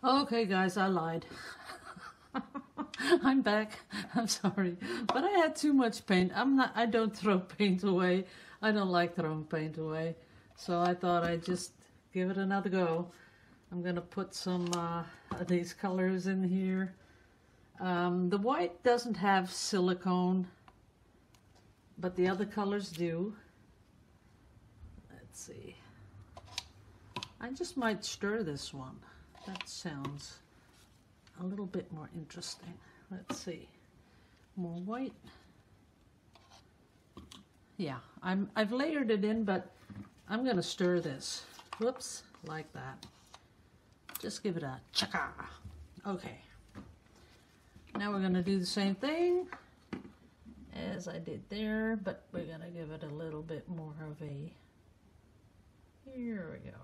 Okay, guys, I lied. I'm back. I'm sorry, but I had too much paint. I don't throw paint away. I don't like throwing paint away. So I thought I'd just give it another go. I'm gonna put some of these colors in here. The white doesn't have silicone, but the other colors do. Let's see. I just might stir this one. That sounds a little bit more interesting. Let's see. More white. Yeah, I've layered it in, but I'm gonna stir this. Whoops, like that. Just give it a chaka. Okay. Now we're gonna do the same thing as I did there, but we're gonna give it a little bit more of a, here we go.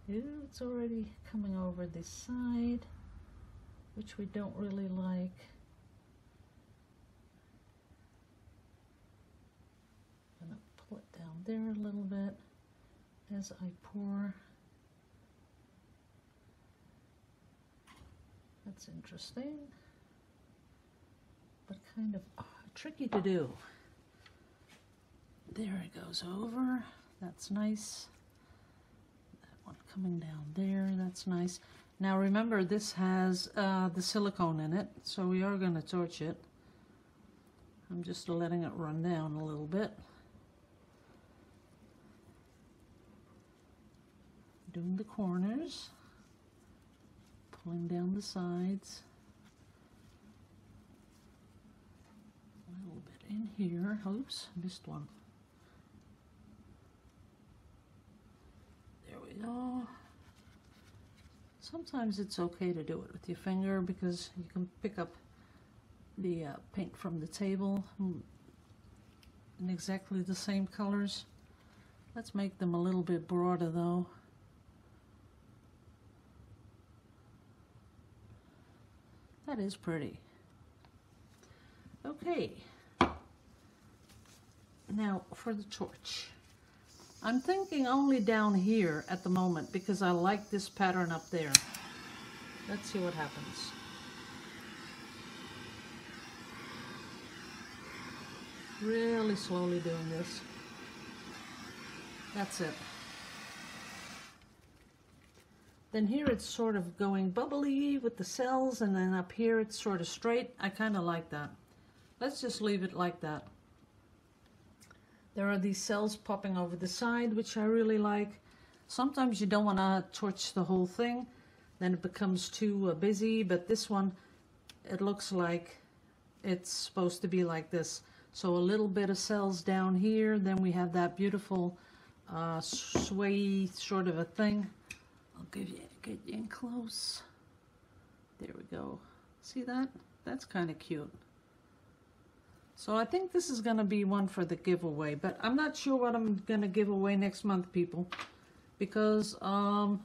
Ooh, it's already coming over this side, which we don't really like. I'm gonna pull it down there a little bit as I pour. That's interesting, but kind of tricky to do. There it goes over. That's nice. One coming down there, that's nice. Now remember, this has the silicone in it, so we are going to torch it. I'm just letting it run down a little bit. Doing the corners, pulling down the sides. A little bit in here. Oops, missed one. No. Sometimes it's okay to do it with your finger because you can pick up the paint from the table in exactly the same colors. Let's make them a little bit broader though. That is pretty. Okay. Now for the torch. I'm thinking only down here at the moment because I like this pattern up there. Let's see what happens. Really slowly doing this. That's it. Then here it's sort of going bubbly with the cells, and then up here it's sort of straight. I kind of like that. Let's just leave it like that. There are these cells popping over the side, which I really like. Sometimes you don't want to torch the whole thing, then it becomes too busy, but this one, it looks like it's supposed to be like this. So a little bit of cells down here, then we have that beautiful sway sort of a thing. I'll get you in close. There we go. See that? That's kind of cute. So I think this is going to be one for the giveaway, but I'm not sure what I'm going to give away next month, people, because I'm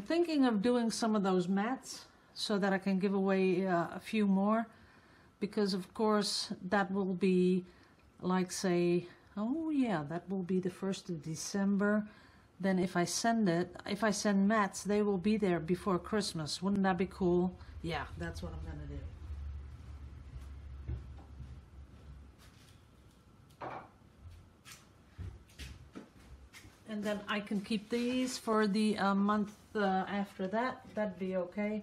thinking of doing some of those mats so that I can give away a few more, because of course that will be like, say, oh yeah, that will be the 1st of December. Then if I send mats, they will be there before Christmas. Wouldn't that be cool? Yeah, that's what I'm going to do. And then I can keep these for the month after that. That'd be okay.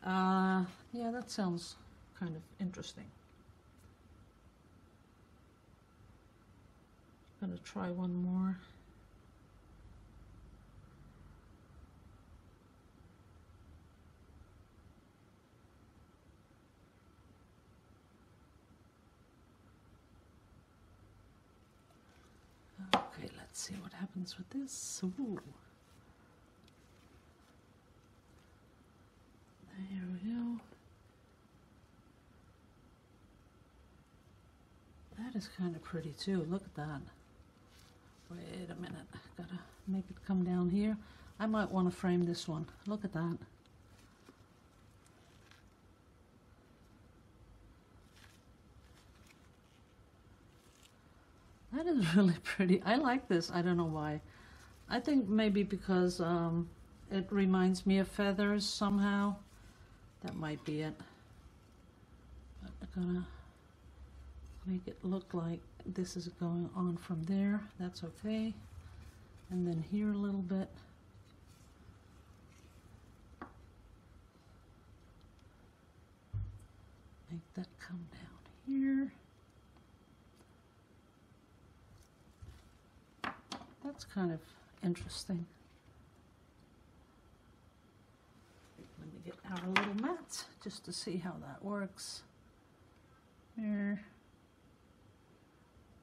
Yeah, that sounds kind of interesting. I'm gonna try one more. Okay, let's see what happens with this. Ooh. There we go. That is kind of pretty too. Look at that. Wait a minute. Gotta make it come down here. I might want to frame this one. Look at that. That is really pretty. I like this. I don't know why. I think maybe because it reminds me of feathers somehow. That might be it. I'm gonna make it look like this is going on from there. That's okay. And then here a little bit. Make that come down here. That's kind of interesting. Let me get our little mats just to see how that works. There.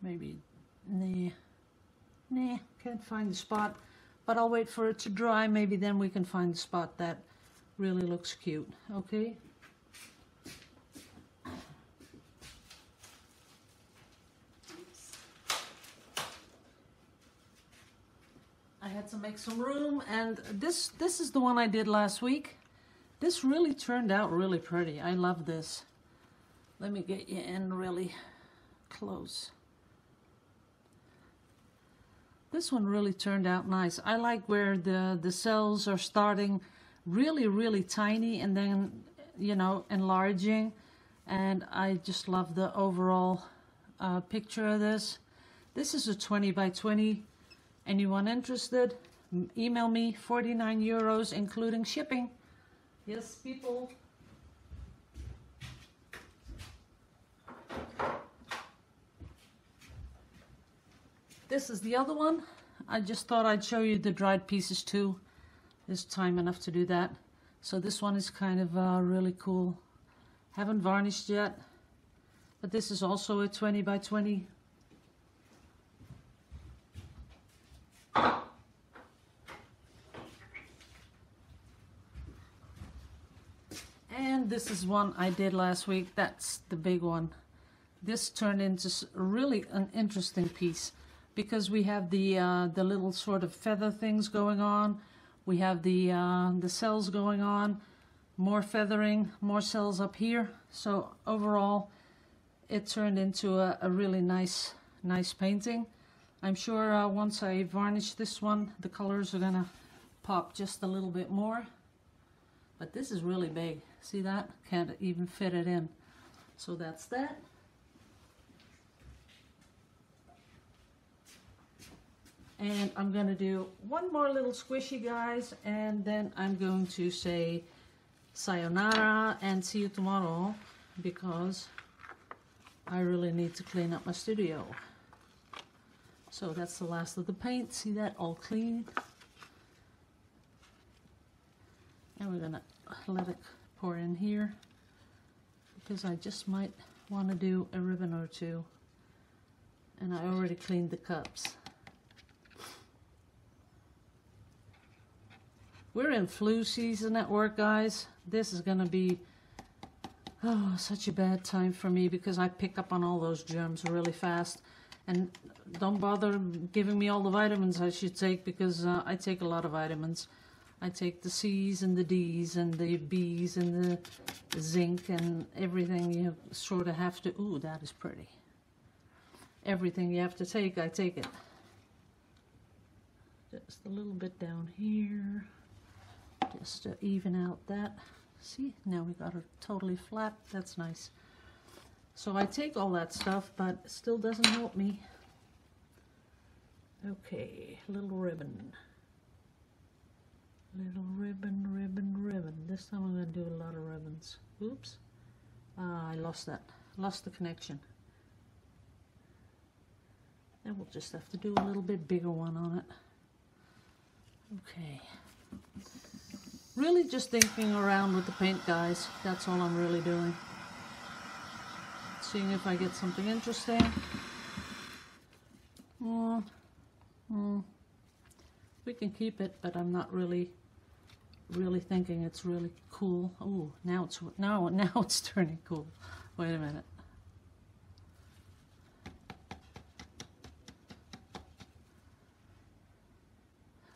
Maybe, nah, can't find the spot, but I'll wait for it to dry. Maybe then we can find the spot that really looks cute, okay? I had to make some room, and this is the one I did last week. This really turned out really pretty. I love this. Let me get you in really close. This one really turned out nice. I like where the cells are starting really tiny and then, you know, enlarging. And I just love the overall picture of this. This is a 20 by 20. Anyone interested? Email me. 49 euros including shipping. Yes, people. This is the other one. I just thought I'd show you the dried pieces too. There's time enough to do that. So this one is kind of really cool. Haven't varnished yet, but this is also a 20 by 20. And this is one I did last week. That's the big one. This turned into really an interesting piece because we have the little sort of feather things going on. We have the cells going on, more feathering, more cells up here. So overall, it turned into a really nice painting. I'm sure once I varnish this one, the colors are gonna pop just a little bit more. But this is really big. See that? Can't even fit it in. So that's that. And I'm gonna do one more little squishy, guys, and then I'm going to say sayonara and see you tomorrow because I really need to clean up my studio. So that's the last of the paint. See that? All clean. And we're gonna let it pour in here because I just might want to do a ribbon or two. And I already cleaned the cups. We're in flu season at work, guys. This is gonna be such a bad time for me because I pick up on all those germs really fast. And don't bother giving me all the vitamins I should take because I take a lot of vitamins. I take the C's and the D's and the B's and the zinc and everything you sort of have to. Ooh, that is pretty. Everything you have to take, I take it. Just a little bit down here. Just to even out that. See, now we got her totally flat. That's nice. So I take all that stuff, but it still doesn't help me. Okay, little ribbon. Little ribbon, ribbon, ribbon. This time I'm going to do a lot of ribbons. Oops. I lost that. Lost the connection. And we'll just have to do a little bit bigger one on it. Okay. Really just thinking around with the paint, guys. That's all I'm really doing. Seeing if I get something interesting. We can keep it, but I'm not really thinking it's really cool. Oh, now it's turning cool. Wait a minute.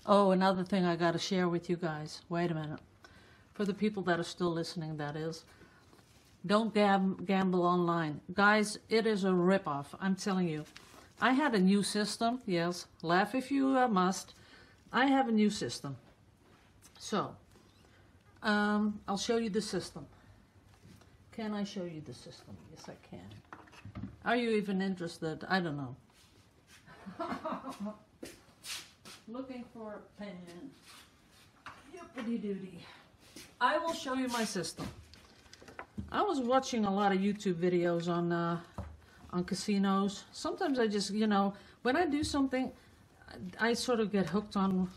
Oh, another thing I got to share with you guys. Wait a minute. For the people that are still listening, that is. Don't gamble online. Guys, it is a ripoff. I'm telling you. I had a new system. Yes, laugh if you must. I have a new system. So, I'll show you the system. Can I show you the system? Yes, I can. Are you even interested? I don't know. Looking for a pen. Yippity doody. I will show you my system. I was watching a lot of YouTube videos on casinos. Sometimes I just, you know, when I do something, I sort of get hooked on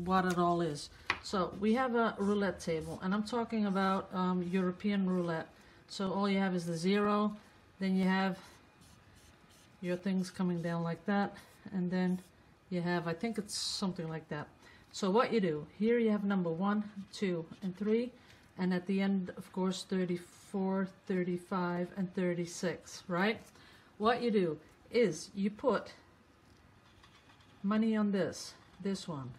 what it all is. So we have a roulette table, and I'm talking about European roulette. So all you have is the 0, then you have your things coming down like that, and then you have, I think it's something like that. So what you do, here you have number 1, 2, and 3, and at the end, of course, 34, 35, and 36, right? What you do is you put money on this one,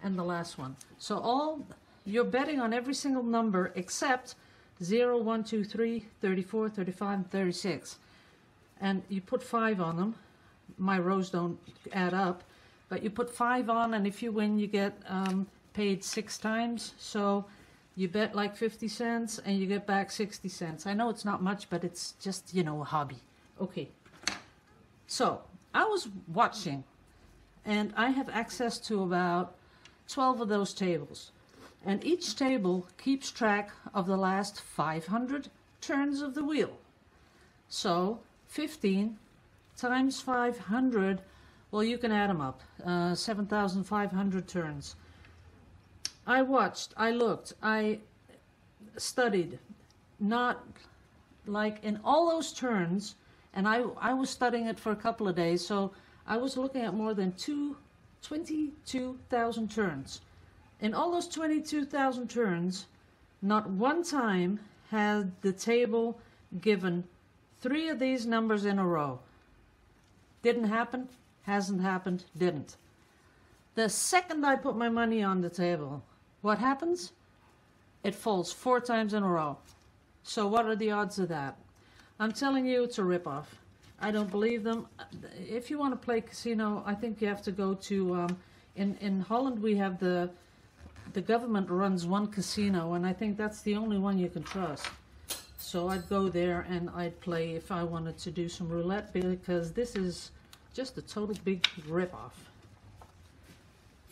and the last one. So you're betting on every single number except 0, 1, 2, 3, 34, 35, and 36. And you put 5 on them. My rows don't add up, but you put 5 on, and if you win, you get paid 6 times. So you bet like 50 cents, and you get back 60 cents. I know it's not much, but it's just, you know, a hobby. Okay. So I was watching, and I have access to about 12 of those tables. And each table keeps track of the last 500 turns of the wheel. So 15 times 500, well, you can add them up, 7,500 turns. I watched, I looked, I studied, not like in all those turns, and I was studying it for a couple of days, so I was looking at more than 22,000 turns. In all those 22,000 turns, not one time had the table given 3 of these numbers in a row. Didn't happen, hasn't happened, didn't. The second I put my money on the table, what happens? It falls 4 times in a row. So what are the odds of that? I'm telling you, it's a ripoff. I don't believe them. If you want to play casino, I think you have to go to, in Holland we have the government runs one casino, and I think that's the only one you can trust. So I'd go there and I'd play if I wanted to do some roulette, because this is just a total big ripoff.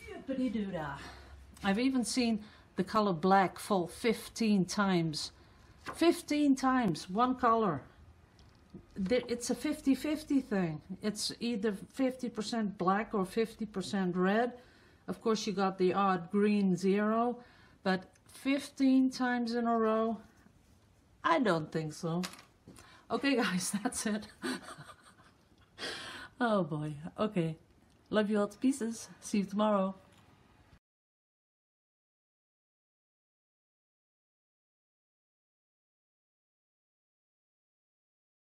Yippity-doo-dah. I've even seen the color black fall 15 times. 15 times, one color. It's a 50-50 thing. It's either 50% black or 50% red. Of course, you got the odd green 0, but 15 times in a row, I don't think so. Okay, guys, that's it. Oh boy. Okay. Love you all to pieces. See you tomorrow.